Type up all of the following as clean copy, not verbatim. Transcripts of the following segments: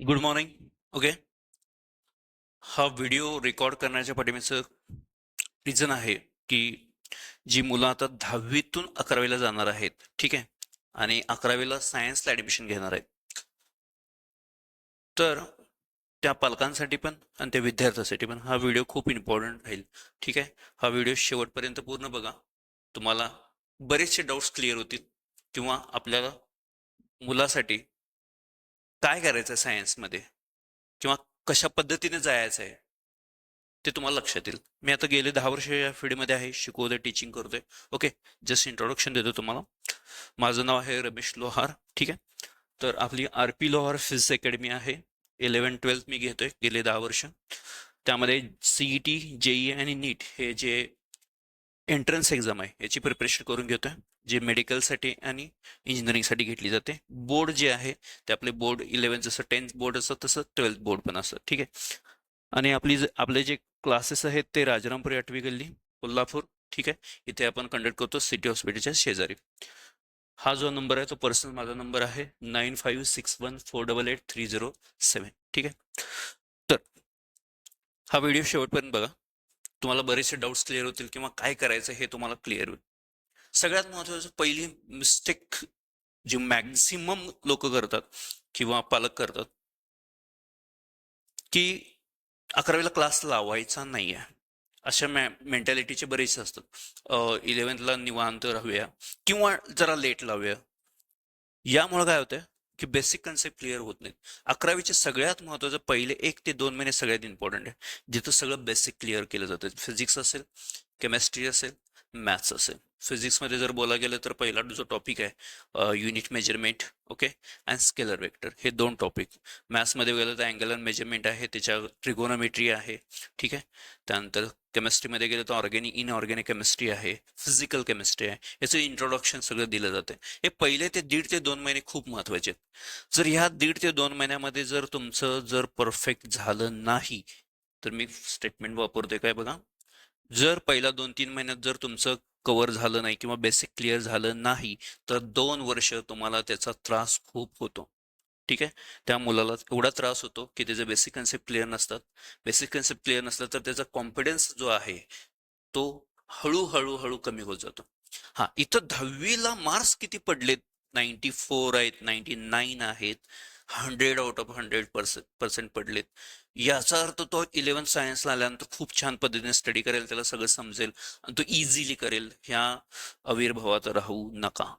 Good morning. Okay. हा video record करण्याच्या पाठीमागचं reason आहे की जी मुलं आता 10वीतून 11वीला जाणार आहेत, ठीक आहे, आणि 11वीला सायन्सला ॲडमिशन घेणार आहेत. तर त्या पालकांसाठी पण आणि त्या विद्यार्थ्यांसाठी पण हा व्हिडिओ खूप इम्पॉर्टंट राहील. ठीक आहे. हा व्हिडिओ शेवटपर्यंत पूर्ण बघा. तुम्हाला बरेचसे डाऊट्स क्लिअर होतील, किंवा आपल्याला मुलासाठी काय करायचं आहे सायन्समध्ये, किंवा कशा पद्धतीने जायचं आहे ते तुम्हाला लक्षात येईल. मी आता गेले 10 वर्ष या फील्डमध्ये आहे, शिकवतोय, टीचिंग करतोय. ओके. जस्ट इंट्रोडक्शन देतो तुम्हाला. माझं नाव आहे रमेश लोहार. ठीक आहे. तर आपली RP लोहार फिजिक्स अकॅडमी आहे. 11-12 मी घेतोय गेले 10 वर्ष. त्यामध्ये CET, JEE आणि नीट हे जे एंट्रन्स एक्झाम आहे याची प्रिपरेशन करून घेतोय, जे मेडिकलसाठी आणि इंजिनिअरिंगसाठी घेतली जाते. बोर्ड जे आहे ते आपले बोर्ड 11 जसं 10th बोर्ड असतं तसं 12th बोर्ड पण असतं. ठीक आहे. आणि आपले जे क्लासेस आहेत ते राजारामपुरी 8वी गल्ली, कोल्हापूर. ठीक आहे. इथे आपण कंडक्ट करतो सिटी हॉस्पिटलच्या शेजारी. हा जो नंबर आहे तो पर्सनल माझा नंबर आहे, 9561488307. ठीक आहे. तर हा व्हिडिओ शेवटपर्यंत बघा. तुम्हाला बरेचसे डाऊट्स क्लिअर होतील, किंवा काय करायचं हे तुम्हाला क्लिअर होईल. सगळ्यात महत्त्वाचं पहिली मिस्टेक जी मॅक्झिमम लोक करतात किंवा पालक करतात, की 11वीला क्लास लावायचा नाही आहे. अशा मेंटॅलिटीचे बरेचसे असतात. 11thला निवांत राहूया, किंवा जरा लेट लावूया. यामुळे काय होतं की बेसिक कन्सेप्ट क्लिअर होत नाहीत. 11वीचे सगळ्यात महत्त्वाचं पहिले 1 ते 2 महिने सगळ्यात इम्पॉर्टंट आहे, जिथं सगळं बेसिक क्लिअर केलं जातं. फिजिक्स असेल, केमिस्ट्री असेल, मॅथ्स असेल. फिजिक्समध्ये जर बोला गेलं तर पहिला जो टॉपिक आहे unit measurement, okay, and scalar vector, हे 2 टॉपिक. मॅथ्समध्ये गेलं तर अँगल मेजरमेंट आहे, त्याच्या ट्रिगोनोमेट्री आहे. ठीक आहे. त्यानंतर केमिस्ट्रीमध्ये गेलं तर ऑर्गॅनिक इनऑर्गॅनिक केमिस्ट्री आहे, फिजिकल केमिस्ट्री आहे. याचं इंट्रोडक्शन सगळं दिलं जातं. हे पहिले ते 1.5 ते 2 महिने खूप महत्वाचे आहेत. जर ह्या 1.5 ते 2 महिन्यामध्ये जर तुमचं जर परफेक्ट झालं नाही, तर मी स्टेटमेंट वापरतोय काय बघा, जर पहिला 2-3 महिन्यात जर तुमचं कव्हर झालं नाही किंवा बेसिक क्लिअर झालं नाही, तर 2 वर्ष तुम्हाला त्याचा त्रास खूप होतो. ठीक आहे. त्या मुलाला एवढा त्रास होतो की त्याचे बेसिक कन्सेप्ट क्लिअर नसतात. बेसिक कन्सेप्ट क्लिअर नसलं तर त्याचा कॉन्फिडन्स जो आहे तो हळूहळू हळू कमी होत जातो. हा, इथं 10वीला मार्क्स किती पडलेत? 94 आहेत, 99 आहेत, 100 आउट ऑफ 100% पडलेत. याचा अर्थ तो 11 सायन्सला आल्यानंतर खूप छान पद्धतीने स्टडी करेल, त्याला सगळं समजेल आणि तो इझिली करेल. ह्या आविर्भावात राहू नका.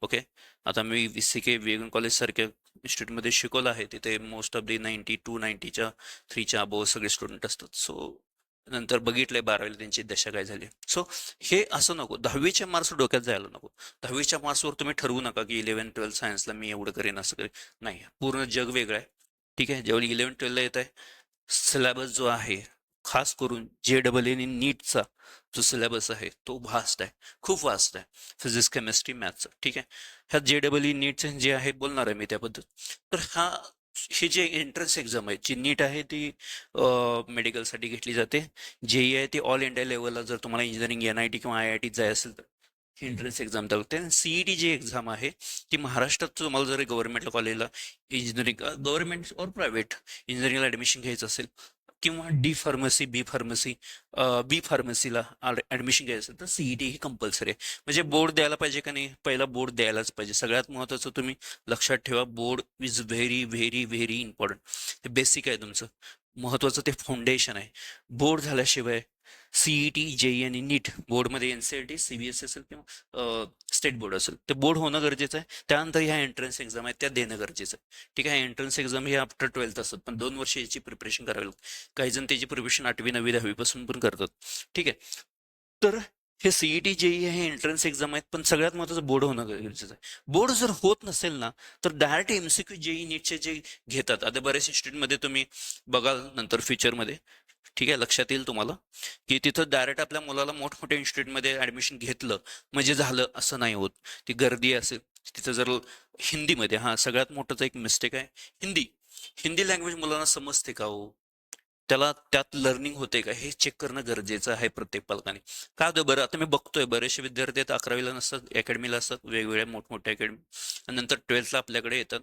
ओके. आता मी VCK विवेकानंद कॉलेज सारख्या इन्स्टिट्यूटमध्ये शिकवलं आहे. तिथे मोस्ट ऑफ दी 92-90च्या 3च्या अबोव सगळे स्टुडंट असतात. सो नंतर बघितलंय 12वीला त्यांची दशा काय झाली. सो हे असं नको, 10वीच्या मार्क्स डोक्यात जायला नको. 10वीच्या मार्क्सवर तुम्ही ठरवू नका की 11-12 सायन्सला मी एवढं करेन असं करेन. नाही, पूर्ण जग वेगळं आहे. ठीक आहे. जेव्हा 11-12ला येत आहे, सिलेबस जो आहे, खास करून JEE आणि नीटचा जो सिलेबस आहे तो व्हास्ट आहे, खूप व्हास्ट आहे. Physics, chemistry, maths. ठीक आहे. ह्या JEE नीटचे जे आहे बोलणार आहे मी त्याबद्दल. तर ही जी एंट्रन्स एक्झाम आहे, जी नीट आहे ती मेडिकलसाठी घेतली जाते. JEE आहे ती ऑल इंडिया लेवलला, जर तुम्हाला इंजिनिअरिंग NIT किंवा IIT जायचं असेल तर ही एंट्रन्स एक्झाम लागते. आणि CET जी एक्झाम आहे ती महाराष्ट्रात तुम्हाला जर गव्हर्नमेंट कॉलेजला इंजिनिअरिंग, गव्हर्नमेंट और प्रायव्हेट इंजिनिअरिंगला ऍडमिशन घ्यायचं असेल, किंवा बी फार्मसीला ऍडमिशन घ्यायचं असेल, तर CET ही कंपल्सरी आहे. म्हणजे बोर्ड द्यायला पाहिजे का नाही? पहिला बोर्ड द्यायलाच पाहिजे. सगळ्यात महत्त्वाचं तुम्ही लक्षात ठेवा, board is very very very important. हे बेसिक आहे तुमचं, महत्त्वाचं ते फाउंडेशन आहे. बोर्ड झाल्याशिवाय CET, JEE आणि नीट, बोर्डमध्ये NCERT, CBSE असेल किंवा स्टेट बोर्ड असेल, ते बोर्ड होणं गरजेचं आहे. त्यानंतर ह्या एंट्रन्स एक्झाम आहेत त्या देणं गरजेचं आहे. ठीक आहे. एंट्रन्स एक्झाम ही आफ्टर 12th असतात, पण 2 वर्ष याची प्रिपरेशन करावी लागते. काही जण त्याची प्रिपरेशन 8वी, 9वी, 10वी पासून पण करतात. ठीक आहे. तर हे CET, JEE हे एंट्रन्स एक्झाम आहेत, पण सगळ्यात महत्त्वाचं बोर्ड होणं गरजेचं आहे. बोर्ड जर होत नसेल ना, तर डायरेक्ट MCQ, JEE, नीटचे जे घेतात, आता बऱ्याच इन्स्टिट्यूटमध्ये तुम्ही बघाल नंतर फ्युचरमध्ये, ठीक आहे, लक्षात येईल तुम्हाला की तिथं डायरेक्ट आपल्या मुलाला मोठमोठ्या इन्स्टिट्यूटमध्ये ऍडमिशन घेतलं म्हणजे झालं असं नाही होत. ती गर्दी असेल तिथं, जर हिंदीमध्ये, हा सगळ्यात मोठंच एक मिस्टेक आहे, हिंदी. हिंदी लँग्वेज मुलांना समजते का हो? त्याला त्यात लर्निंग होते का हे चेक करणं गरजेचं आहे प्रत्येक पालकाने. काय होतं बरं, आता मी बघतोय बरेचसे विद्यार्थी आहेत 11वीला नसतात, अकॅडमीला असतात, वेगवेगळ्या मोठमोठ्या अकॅडमी, आणि नंतर 12thला आपल्याकडे येतात.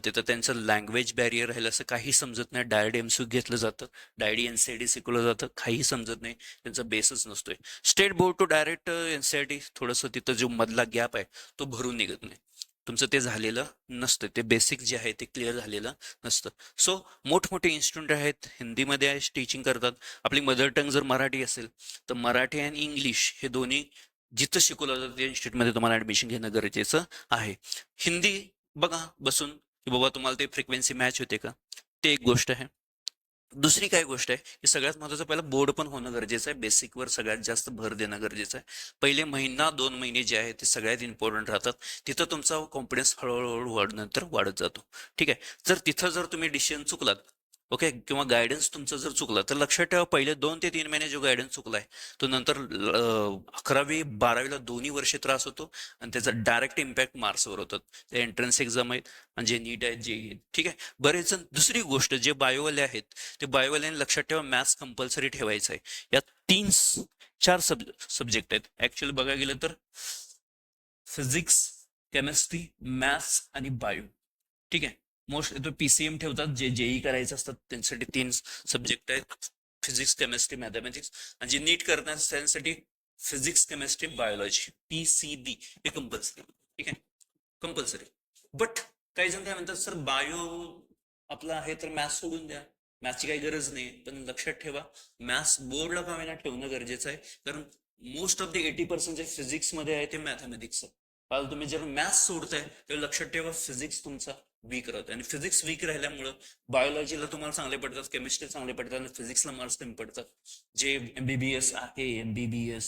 तिथं त्यांचं लँग्वेज बॅरियर राहिलं, असं काही समजत नाही. डायरेक्ट एमसीक्यू घेतलं जातं, डायरेक्ट एनसीईआरटी शिकवलं जातं, काही समजत नाही, त्यांचा बेसच नसतोय. State board to direct NCERT थोडंसं तिथं जो मधला गॅप आहे तो भरून निघत नाही. तुमचं ते झालेलं नसतं, ते बेसिक जे आहे ते क्लिअर झालेलं नसतं. सो मोठमोठे इन्स्टिट्यूट आहेत, हिंदीमध्ये टीचिंग करतात. आपली मदर टंग जर मराठी असेल तर मराठी आणि इंग्लिश हे दोन्ही जिथं शिकवलं जातं त्या इन्स्टिट्यूटमध्ये तुम्हाला ऍडमिशन घेणं गरजेचं आहे. हिंदी बघा बसून की बाबा तुम्हाला ते फ्रिक्वेन्सी मॅच होते का, ते एक गोष्ट आहे. दुसरी काय गोष्ट आहे की सगळ्यात महत्त्वाचं पहिला बोर्ड पण होणं गरजेचं आहे. बेसिकवर सगळ्यात जास्त भर देणं गरजेचं आहे. पहिले महिना 2 महिने जे आहे ते सगळ्यात इम्पॉर्टंट राहतात. तिथं तुमचा कॉन्फिडन्स हळूहळू नंतर वाढत जातो. ठीक आहे. जर तिथं जर तुम्ही डिसिजन चुकलात, ओके, किंवा गायडन्स तुमचं जर चुकला, तर लक्षात ठेवा पहिले 2 ते 3 महिने जो गायडन्स चुकलाय तो नंतर 11वी 12वीला दोन्ही वर्षे त्रास होतो, आणि त्याचा डायरेक्ट इम्पॅक्ट मार्क्सवर होतात. ते एंट्रन्स एक्झाम आहेत आणि जे नीट आहेत, जे ठीक आहे. बरेच जण दुसरी गोष्ट जे बायोवाले आहेत ते बायोवाल्याने लक्षात ठेवा मॅथ्स कंपल्सरी ठेवायचं आहे. या 3-4 सब्जेक्ट आहेत ऍक्च्युअली बघायला गेलं तर, फिजिक्स, केमिस्ट्री, मॅथ्स आणि बायो. ठीक आहे. मोस्ट तो पीसीएम ठेवतात, जे जेई करायचं असतात त्यांच्यासाठी 3 सब्जेक्ट आहेत, फिजिक्स, केमिस्ट्री, मॅथमॅटिक्स. आणि जे नीट करणार त्यांसाठी फिजिक्स, केमिस्ट्री, बायोलॉजी, पीसीबी हे कंपल्सरी. ठीक आहे, कंपल्सरी. बट काही जण काय म्हणतात, सर बायो आपला आहे तर मॅथ्स सोडून द्या, मॅथ्सची काही गरज नाही. पण लक्षात ठेवा मॅथ्स बोर्डला का होईना ठेवणं गरजेचं आहे, कारण मोस्ट ऑफ द 80% जे फिजिक्स मध्ये आहे ते मॅथमॅटिक्स आहे. कारण तुम्ही जर मॅथ्स सोडताय तर लक्षात ठेवा फिजिक्स तुमचा वीक राहतो, आणि फिजिक्स वीक राहिल्यामुळं बायोलॉजीला तुम्हाला चांगले पडतात, केमिस्ट्री चांगले पडतात, आणि फिजिक्सला मार्क्स कमी पडतात. जे एमबीबीएस आहे, एमबीबीएस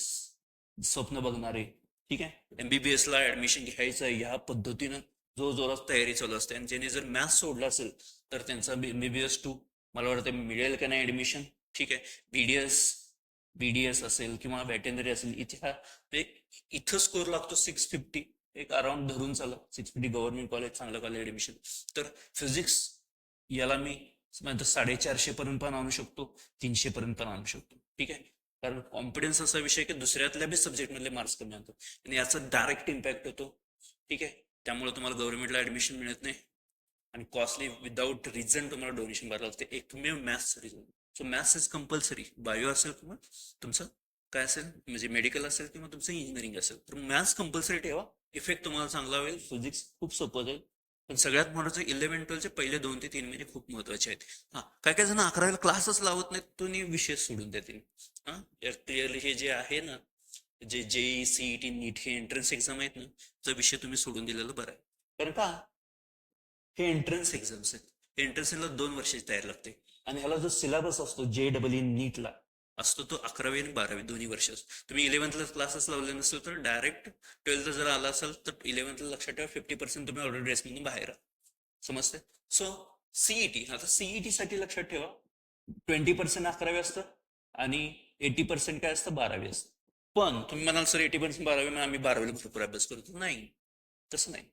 स्वप्न बघणारे, ठीक आहे, एमबीबीएस ला ऍडमिशन घ्यायचं ह्या पद्धतीनं जो जोरात तयारी चालू असते, आणि ज्याने जर मॅथ्स सोडला असेल तर त्यांचा एमबीबीएस 2 मला वाटतं मिळेल का नाही ऍडमिशन. ठीक आहे. बीडीएस असेल किंवा व्हॅटेनरी असेल, इथं स्कोर लागतो 650, एक अराउंड धरून चाला 650, गव्हर्नमेंट कॉलेज चांगलं कॉलेज ऍडमिशन. तर फिजिक्स याला मी 450 पर्यंत पण आणू शकतो, 300 पर्यंत पण आणू शकतो. ठीक आहे. कारण कॉन्फिडन्स असा विषय की दुसऱ्यातल्या बी सब्जेक्ट मधले मार्क्स कमी आणतो, आणि याचा डायरेक्ट इम्पॅक्ट होतो. ठीक आहे. त्यामुळे तुम्हाला गव्हर्नमेंटला ऍडमिशन मिळत नाही, आणि कॉस्टली विदाऊट रिझन तुम्हाला डोनेशन भरावं लागते, एकमेव maths reason. So maths is compulsory, bio असेल किंवा तुमचं काय असेल, म्हणजे मेडिकल असेल किंवा तुमचं इंजिनिअरिंग असेल, तर मॅथ्स कंपल्सरी ठेवा. इफेक्ट तुम्हाला चांगला होईल, फिजिक्स खूप सोपं जाईल. पण सगळ्यात महत्वाचं 11-12चे पहिले 2 ते 3 महिने खूप महत्वाचे आहेत. हा, काय काय जण 11वीला क्लासच लावत नाहीत, तो विषय सोडून देतील. हा, क्लिअरली हे जे आहे ना, जे जेई सीईटी नीट हे एंट्रन्स एक्झाम आहेत ना, तो विषय तुम्ही सोडून दिलेला बरं आहे. कारण का, हे एंट्रन्स एक्झाम्स आहेत. एंट्रन्सला 2 वर्षाची तयारी लागते, आणि ह्याला जो सिलेबस असतो JEE नीटला असतो तो 11वी आणि 12वी दोन्ही वर्ष असतो. तुम्ही 11thला क्लासेस लावले नसेल तर डायरेक्ट 12th जर आला असेल तर 11thला लक्षात ठेवा 50% तुम्ही ऑलरेडी रेसमधून बाहेर आहात. समजते. सो सीईटी, आता सीईटी साठी लक्षात ठेवा 20% 11वी असतं, आणि 80% काय असतं 12वी असतं. पण तुम्ही म्हणाल सर 80% 12वी आम्ही 12वीला भरपूर अभ्यास करतो, नाही तसं नाही.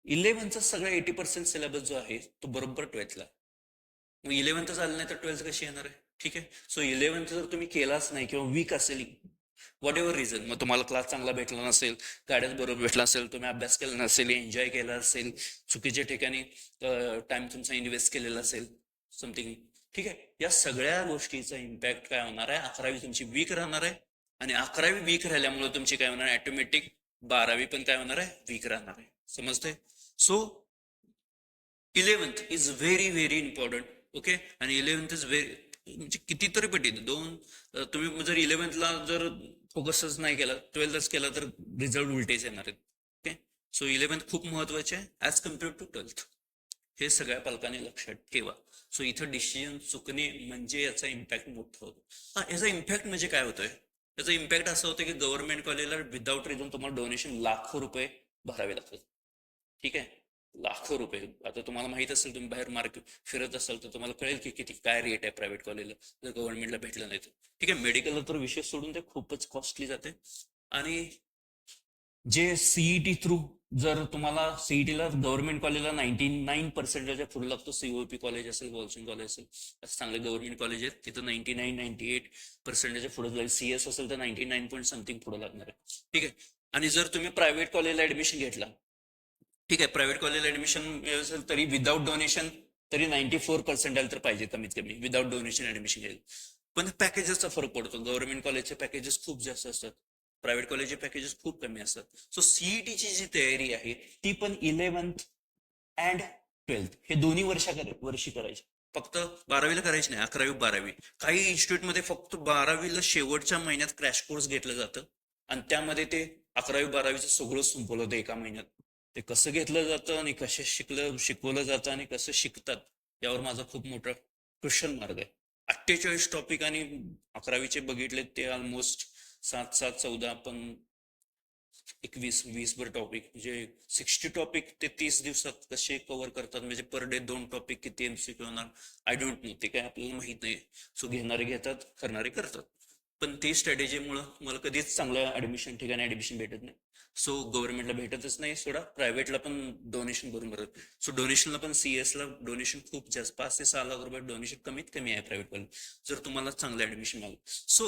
11चा सगळा 80% सिलेबस जो आहे तो बरोबर 12thला. मग 11th झालं नाही तर 12th कशी येणार आहे. ठीक आहे. सो 11th जर तुम्ही केलाच नाही किंवा वीक असेल व्हॉट एव्हर रिझन, मग तुम्हाला क्लास चांगला भेटला नसेल, गायडन्स बरोबर भेटला नसेल, तुम्ही अभ्यास केला नसेल, एन्जॉय केला असेल, चुकीच्या ठिकाणी टाइम तुमचा इन्व्हेस्ट केलेला असेल समथिंग, ठीक आहे, या सगळ्या गोष्टीचा इम्पॅक्ट काय होणार आहे, 11वी तुमची वीक राहणार आहे, आणि 11वी वीक राहिल्यामुळे तुमची काय होणार आहे, ऑटोमॅटिक 12वी पण काय होणार आहे, वीक राहणार आहे. समजते. So 11th is very very important. Okay. आणि 11th इज व्हेरी म्हणजे कितीतरी पटीत तुम्ही जर 11thला जर फोकसच नाही केला, 12thच केला, तर रिझल्ट उलटेच येणार आहेत. ओके. सो 11th खूप महत्वाचे आहे ऍज कम्पेअर टू 12th, हे सगळ्या पालकांनी लक्षात ठेवा. सो इथं डिसिजन चुकणे म्हणजे याचा इम्पॅक्ट मोठा होतो. हा, याचा इम्पॅक्ट म्हणजे काय होतोय, याचा इम्पॅक्ट असं होतं की गव्हर्नमेंट कॉलेजला विदाऊट रिझन तुम्हाला डोनेशन लाखो रुपये भरावे लागतात. ठीक आहे. लाखो रुपये. आता तुम्हाला माहित असेल, तुम्ही बाहेर मार्केट फिरत असाल तर तुम्हाला कळेल की किती काय रेट आहे प्रायव्हेट कॉलेजला, जर गव्हर्नमेंटला भेटलं नाही तर. ठीक आहे. मेडिकलला तर विषय सोडून ते खूपच कॉस्टली जाते. आणि जे सीईटी थ्रू जर तुम्हाला सीईटीला गव्हर्नमेंट कॉलेजला 99% पुढे लागतो, सीओपी कॉलेज असेल, वॉल्सिंग कॉलेज असेल, असं चांगले गव्हर्नमेंट कॉलेज आहेत तिथं 99-98% पुढे जाईल. सीएस असेल तर 99 पॉईंट समथिंग पुढे लागणार आहे. ठीक आहे. आणि जर तुम्ही प्रायव्हेट कॉलेजला ऍडमिशन घेतला, ठीक आहे, प्रायव्हेट कॉलेजला ऍडमिशन असेल तरी विदाऊट डोनेशन तरी 94% तर पाहिजे कमीत कमी विदाऊट डोनेशन ऍडमिशन घ्यायला. पण पॅकेजेसचा फरक पडतो. गव्हर्नमेंट कॉलेजचे पॅकेजेस खूप जास्त असतात, प्रायव्हेट कॉलेजचे पॅकेजेस खूप कमी असतात. सो सीईटीची जी तयारी आहे ती पण 11th अँड 12th हे दोन्ही वर्षी करायची. फक्त 12वीला करायची नाही, 11वी 12वी. काही इन्स्टिट्यूटमध्ये फक्त 12वीला शेवटच्या महिन्यात क्रॅश कोर्स घेतलं जातं आणि त्यामध्ये ते 11वी 12वीचं सगळं संपवलं होतं एका महिन्यात. ते कसं घेतलं जातं आणि कसे शिकवलं जातं आणि कसं शिकतात यावर माझा खूप मोठा क्वेश्चन मार्क आहे. 48 टॉपिक आणि 11वीचे बघितले ते ऑलमोस्ट 7-7-14 पण 21-20 टॉपिक, म्हणजे 60 टॉपिक ते 30 दिवसात कसे कव्हर करतात, म्हणजे पर डे 2 टॉपिक किती एमसीक्यू होणार आय डोंट नो, ते काय आपल्याला माहित नाही. सो घेणारे घेतात, करणारे करतात. पण ते स्ट्रॅटेजीमुळे मला कधीच चांगलं ऍडमिशन ठिकाणी ऍडमिशन भेटत नाही. सो गव्हर्नमेंटला भेटतच नाही सोडा, प्रायव्हेटला पण डोनेशन भरून भरत. सो डोनेशनला पण सीएसला डोनेशन खूप जास्त, 5 ते 6 लाख रुपये डोनेशन कमीत कमी आहे प्रायव्हेट कॉलेज, जर तुम्हाला चांगलं ऍडमिशन मिळालं. सो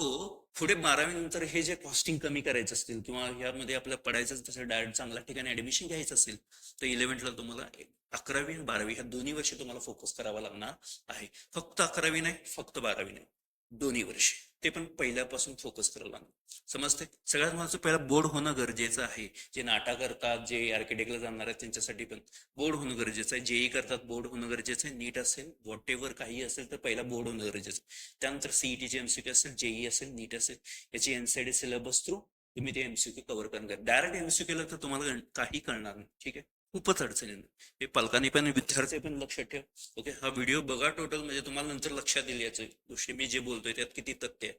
पुढे 12वी नंतर हे जे कॉस्टिंग कमी करायचं असतील किंवा यामध्ये आपल्याला पडायचं तसं डायरेक्ट चांगल्या ठिकाणी ऍडमिशन घ्यायचं असेल तर 11th तुम्हाला 11वी आणि 12वी ह्या दोन्ही वर्षी तुम्हाला फोकस करावा लागणार आहे. फक्त 11वी नाही, फक्त 12वी नाही, दोन्ही वर्षी ते पण पहिल्यापासून फोकस करायला लागणार. समजते. सगळ्यात महत्वाचं पहिला बोर्ड होणं गरजेचं आहे. जे नाटा करतात, जे आर्किटेक्टला जाणार आहेत त्यांच्यासाठी पण बोर्ड होणं गरजेचं आहे. जेई करतात बोर्ड होणं गरजेचं आहे. नीट असेल, व्हॉट एव्हर काही असेल तर पहिला बोर्ड होणं गरजेचं आहे. त्यानंतर सीईटीचे एमसीक्यू असेल, जेई असेल, नीट असेल, याची एनसीडी सिलेबस थ्रू तुम्ही ते एमसीक्यू कव्हर करणार. डायरेक्ट एमसीक्यू केलं तर तुम्हाला काही कळणार नाही. ठीक आहे, खूपच अडचणी. हे पालकांनी पण विद्यार्थी पण लक्षात ठेव. ओके, हा व्हिडिओ बघा टोटल, म्हणजे तुम्हाला नंतर लक्षात येईल याची गोष्टी मी जे बोलतोय त्यात किती तथ्य आहे.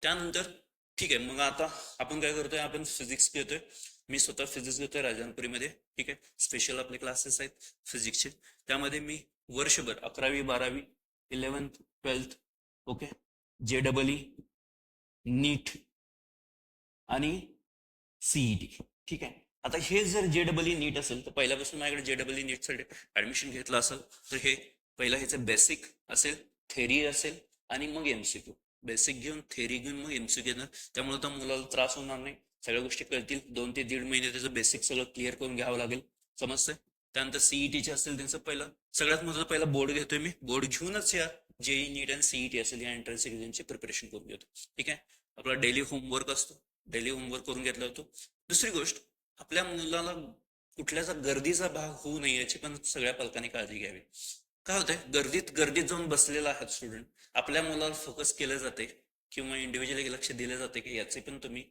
त्यानंतर ठीक आहे, मग आता आपण काय करतोय, आपण फिजिक्स घेतोय. मी स्वतः फिजिक्स घेतोय राजानपुरीमध्ये. ठीक आहे, स्पेशल आपले क्लासेस आहेत फिजिक्सचे. त्यामध्ये मी वर्षभर 11वी 12वी 11th 12th, ओके, JEE, नीट आणि सीईटी. ठीक आहे. आता हे जर JEE नीट असेल तर पहिल्यापासून माझ्याकडे JEE नीट साठी ऍडमिशन घेतलं असेल तर हे पहिला ह्याचं बेसिक असेल, थेरी असेल आणि मग एमसीक्यू. बेसिक घेऊन थेरी घेऊन मग एमसीक्यू घेणार. त्यामुळे त्या मुलाला त्रास होणार नाही, सगळ्या गोष्टी कळतील. 2 ते 1.5 महिने त्याचं बेसिक सगळं क्लिअर करून घ्यावं लागेल. समजतंय. त्यानंतर सीईटीचे असेल त्यांचं पहिलं, सगळ्यात महत्त्वाचं पहिला बोर्ड घेतोय मी. बोर्ड घेऊनच या जेई नीट आणि सीईटी असेल या एंट्रन्स एक्झामची प्रिपरेशन करून घेतो. ठीक आहे. आपला डेली होमवर्क असतो, डेली होमवर्क करून घेतला होतो. दुसरी गोष्ट, आपल्या मुलाला कुठल्याचा गर्दीचा भाग होऊ नये याची पण सगळ्या पालकांनी काळजी घ्यावी. काय होतंय, गर्दीत गर्दीत जाऊन बसलेला आहात स्टुडंट, आपल्या मुलाला फोकस केलं जाते किंवा इंडिव्हिज्युअली लक्ष दिलं जाते की याचे पण तुम्ही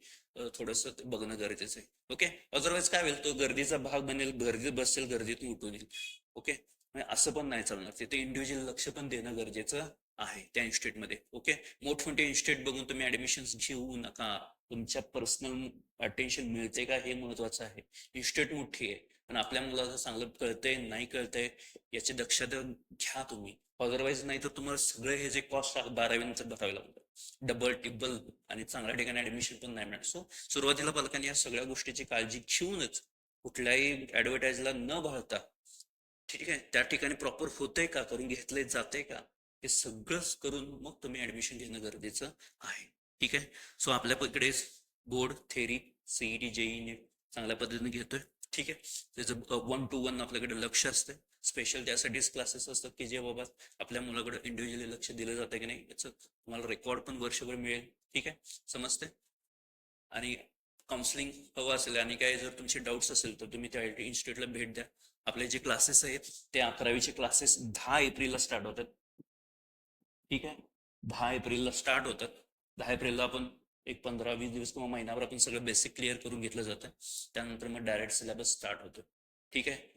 थोडंसं बघणं गरजेचं आहे. ओके, अदरवाईज काय होईल, तो गर्दीचा भाग बनेल, गर्दीत बसेल, गर्दीतून उठून येईल. ओके, असं पण नाही चालणार. तिथे इंडिव्हिज्युअल लक्ष पण देणं गरजेचं आहे त्या इन्स्टिट्यूटमध्ये. ओके, मोठमोठे इन्स्टिट्यूट बघून तुम्ही ऍडमिशन घेऊ नका. तुमच्या पर्सनल अटेन्शन मिळते का हे महत्वाचं आहे. इन्स्टिट्यूट मोठी आहे पण आपल्या मुलाला चांगलं कळतंय नाही कळतंय याची दक्षता घ्या तुम्ही. अदरवाईज नाही तर तुम्हाला सगळे हे जे कॉस्ट 12वी नंतर भरावे लागतात, डबल टिबल, आणि चांगल्या ठिकाणी ऍडमिशन पण नाही मिळणार. सो सुरुवातीला पालकांनी या सगळ्या गोष्टीची काळजी घेऊनच कुठल्याही ऍडव्हर्टाईजला न भाळता, ठीक आहे, त्या ठिकाणी प्रॉपर होतंय का, करून घेतलंय जाते का, हे सगळंच करून मग तुम्ही ऍडमिशन घेणं गरजेचं आहे. ठीक आहे. सो आपल्याकडे बोर्ड, थेरी, सीईटी, जेई नीट चांगल्या पद्धतीने घेतोय. ठीक आहे. त्याचं 1 to 1 आपल्याकडे लक्ष असतं. स्पेशल त्यासाठीच क्लासेस असतात की जे बाबा आपल्या मुलाकडे इंडिव्हिज्युअली लक्ष दिलं जातं की नाही याचं तुम्हाला रेकॉर्ड पण वर्षभर मिळेल. ठीक आहे, समजते. आणि काउन्सिलिंग हवं असेल आणि काय जर तुमचे डाऊट्स असेल तर तुम्ही त्या इन्स्टिट्यूटला भेट द्या. आपले जे क्लासेस आहेत ते 11वीचे क्लासेस 10 एप्रिलला स्टार्ट होतात. ठीक आहे, 10 एप्रिलला स्टार्ट होतात. 10 एप्रिलला आपण एक 15-20 दिवस किंवा महिनाभर आपण सगळं बेसिक क्लिअर करून घेतलं जातं. त्यानंतर मग डायरेक्ट सिलेबस स्टार्ट होतो. ठीक आहे,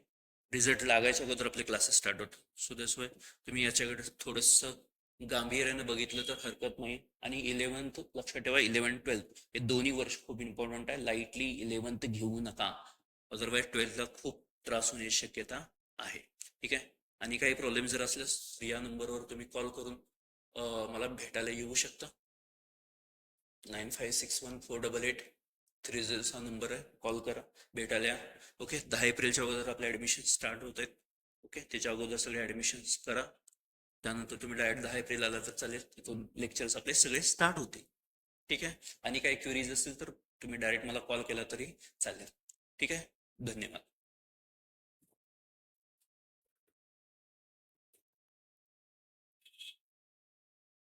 रिझल्ट लागायच्या अगोदर आपले क्लासेस स्टार्ट होतो. सो दॅट्स वाय तुम्ही याच्याकडे थोडंसं गांभीर्यानं बघितलं तर हरकत नाही. आणि 11th लक्षात ठेवा, 11th 12th हे दोन्ही वर्ष खूप इम्पॉर्टंट आहे. लाईटली 11th घेऊ नका, अदरवाईज 12thला खूप त्रास होण्याची शक्यता आहे. ठीक आहे. आणि काही प्रॉब्लेम जर असल्यास या नंबरवर तुम्ही कॉल करून मला भेटायला येऊ शकता. 956148 रिझल्ट हा नंबर आहे, कॉल करा, भेटायला या. ओके, 10 एप्रिलच्या अगोदर आपले ॲडमिशन स्टार्ट होत आहेत. ओके, त्याच्या अगोदर सगळे ॲडमिशन्स करा. त्यानंतर तुम्ही डायरेक्ट 10 एप्रिल आला तर चालेल, तिथून लेक्चर्स आपले सगळे स्टार्ट होतील. ठीक आहे. आणि काही क्वेरीज असतील तर तुम्ही डायरेक्ट मला कॉल केला तरी चालेल. ठीक आहे. धन्यवाद.